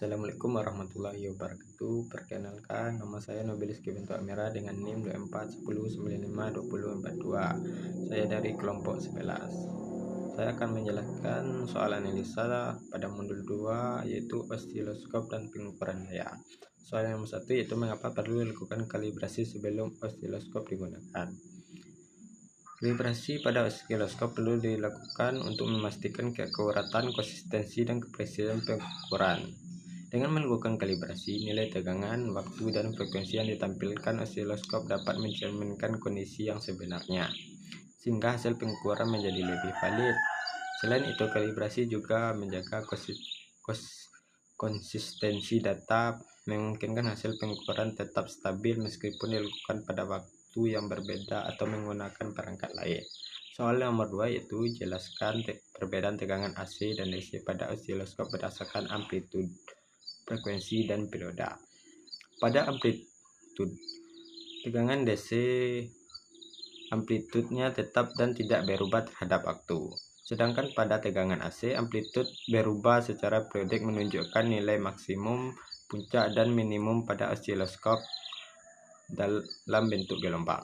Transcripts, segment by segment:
Assalamualaikum warahmatullahi wabarakatuh. Perkenalkan, nama saya Nobilis Bentuk Amira dengan NIM 2410952042. Saya dari kelompok 11. Saya akan menjelaskan soal analisa pada modul 2, yaitu osiloskop dan pengukuran daya. Soal yang nomor 1 yaitu mengapa perlu dilakukan kalibrasi sebelum osiloskop digunakan. Kalibrasi pada osiloskop perlu dilakukan untuk memastikan keakuratan, konsistensi, dan kepresisan pengukuran. Dengan melakukan kalibrasi, nilai tegangan, waktu, dan frekuensi yang ditampilkan osiloskop dapat mencerminkan kondisi yang sebenarnya, sehingga hasil pengukuran menjadi lebih valid. Selain itu, kalibrasi juga menjaga konsistensi data, memungkinkan hasil pengukuran tetap stabil meskipun dilakukan pada waktu yang berbeda atau menggunakan perangkat lain. Soal nomor 2 yaitu jelaskan perbedaan tegangan AC dan DC pada osiloskop berdasarkan amplitude, frekuensi, dan periode. Pada amplitude, tegangan DC amplitudenya tetap dan tidak berubah terhadap waktu. Sedangkan pada tegangan AC, amplitude berubah secara periodik menunjukkan nilai maksimum, puncak, dan minimum pada osiloskop dalam bentuk gelombang.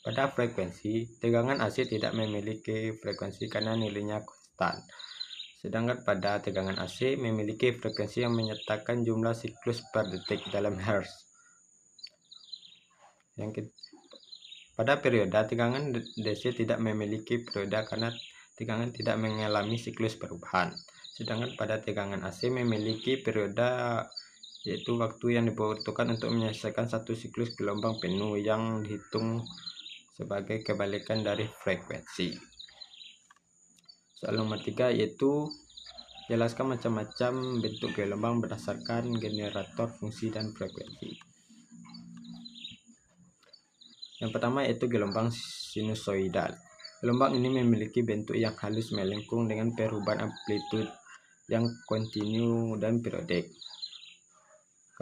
Pada frekuensi, tegangan AC tidak memiliki frekuensi karena nilainya konstan. Sedangkan pada tegangan AC memiliki frekuensi yang menyatakan jumlah siklus per detik dalam Hertz. Pada periode, tegangan DC tidak memiliki periode karena tegangan tidak mengalami siklus perubahan. Sedangkan pada tegangan AC memiliki periode, yaitu waktu yang dibutuhkan untuk menyelesaikan satu siklus gelombang penuh yang dihitung sebagai kebalikan dari frekuensi. Soal nomor 3 yaitu jelaskan macam-macam bentuk gelombang berdasarkan generator fungsi dan frekuensi. Yang pertama yaitu gelombang sinusoidal. Gelombang ini memiliki bentuk yang halus melengkung dengan perubahan amplitude yang kontinu dan periodik.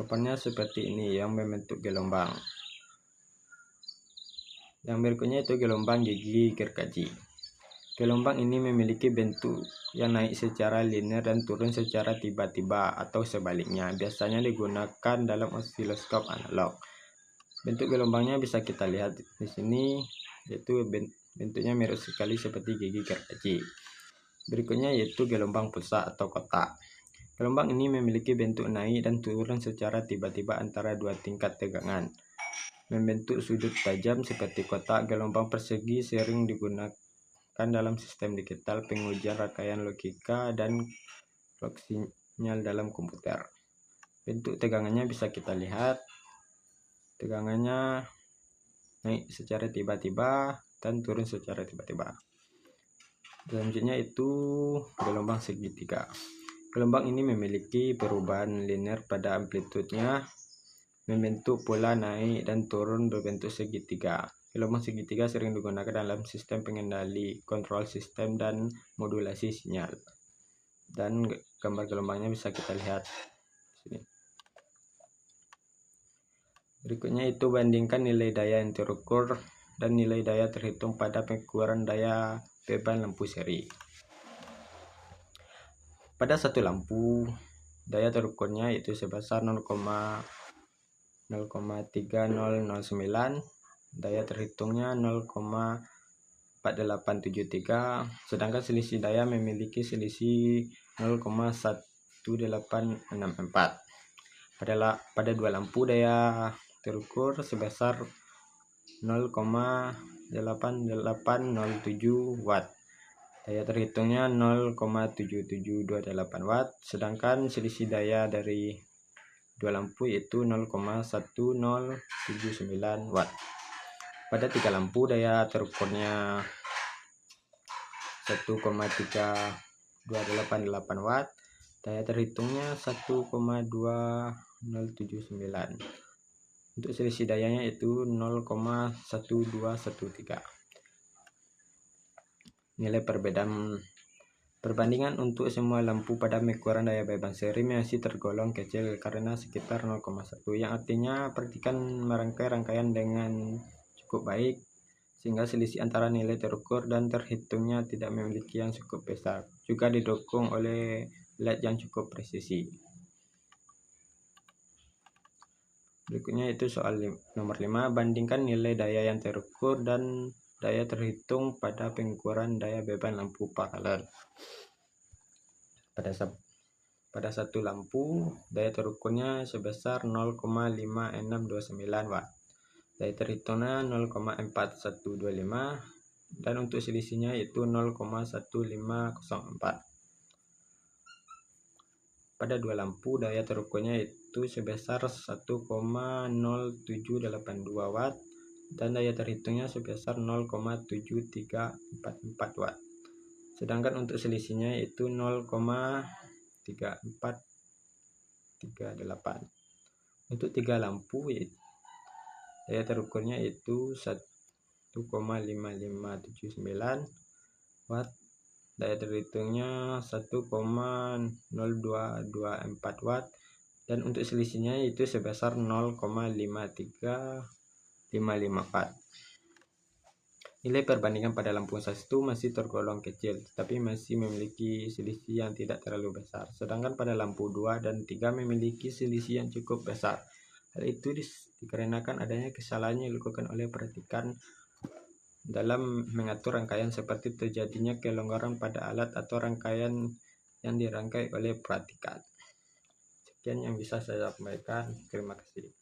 Gambarnya seperti ini yang membentuk gelombang. Yang berikutnya itu gelombang gigi gergaji. Gelombang ini memiliki bentuk yang naik secara linear dan turun secara tiba-tiba atau sebaliknya. Biasanya digunakan dalam osiloskop analog. Bentuk gelombangnya bisa kita lihat di sini, yaitu bentuknya mirip sekali seperti gigi gergaji. Berikutnya yaitu gelombang pulsa atau kotak. Gelombang ini memiliki bentuk naik dan turun secara tiba-tiba antara dua tingkat tegangan. Membentuk sudut tajam seperti kotak. Gelombang persegi sering digunakan dalam sistem digital, pengujian rangkaian logika, dan clock sinyal dalam komputer. Bentuk tegangannya bisa kita lihat. Tegangannya naik secara tiba-tiba dan turun secara tiba-tiba. Selanjutnya itu gelombang segitiga. Gelombang ini memiliki perubahan linear pada amplitudenya, membentuk pola naik dan turun berbentuk segitiga. Gelombang segitiga sering digunakan dalam sistem pengendali, kontrol sistem, dan modulasi sinyal. Dan gambar gelombangnya bisa kita lihat di sini. Berikutnya itu bandingkan nilai daya yang terukur dan nilai daya terhitung pada pengukuran daya beban lampu seri. Pada satu lampu, daya terukurnya itu sebesar 0,3009, daya terhitungnya 0,4873, sedangkan selisih daya memiliki selisih 0,1864. Pada dua lampu, daya terukur sebesar 0,8807 watt, daya terhitungnya 0,7728 watt, sedangkan selisih daya dari dua lampu yaitu 0,1079 watt. Pada tiga lampu, daya terukurnya 1,3288 watt, daya terhitungnya 1,2079. Untuk selisih dayanya itu 0,1213. Nilai perbandingan untuk semua lampu pada pengukuran daya beban seri masih tergolong kecil karena sekitar 0,1, yang artinya perhatikan merangkai rangkaian dengan cukup baik sehingga selisih antara nilai terukur dan terhitungnya tidak memiliki yang cukup besar. Juga didukung oleh LED yang cukup presisi. Berikutnya itu soal nomor 5, bandingkan nilai daya yang terukur dan daya terhitung pada pengukuran daya beban lampu paralel. Pada satu lampu, daya terukurnya sebesar 0,5629 watt. Daya terhitungnya 0,4125 dan untuk selisihnya itu 0,1504. Pada dua lampu, daya terukurnya itu sebesar 1,0782 watt dan daya terhitungnya sebesar 0,7344 watt. Sedangkan untuk selisihnya itu 0,3438. Untuk tiga lampu, daya terukurnya itu 1,5579 watt. Daya terhitungnya 1,0224 watt dan untuk selisihnya itu sebesar 0,5355 watt. Nilai perbandingan pada lampu satu masih tergolong kecil, tetapi masih memiliki selisih yang tidak terlalu besar. Sedangkan pada lampu 2 dan 3 memiliki selisih yang cukup besar. Hal itu dikarenakan adanya kesalahan yang dilakukan oleh perhatikan dalam mengatur rangkaian seperti terjadinya kelonggaran pada alat atau rangkaian yang dirangkai oleh perhatikan. Sekian yang bisa saya sampaikan. Terima kasih.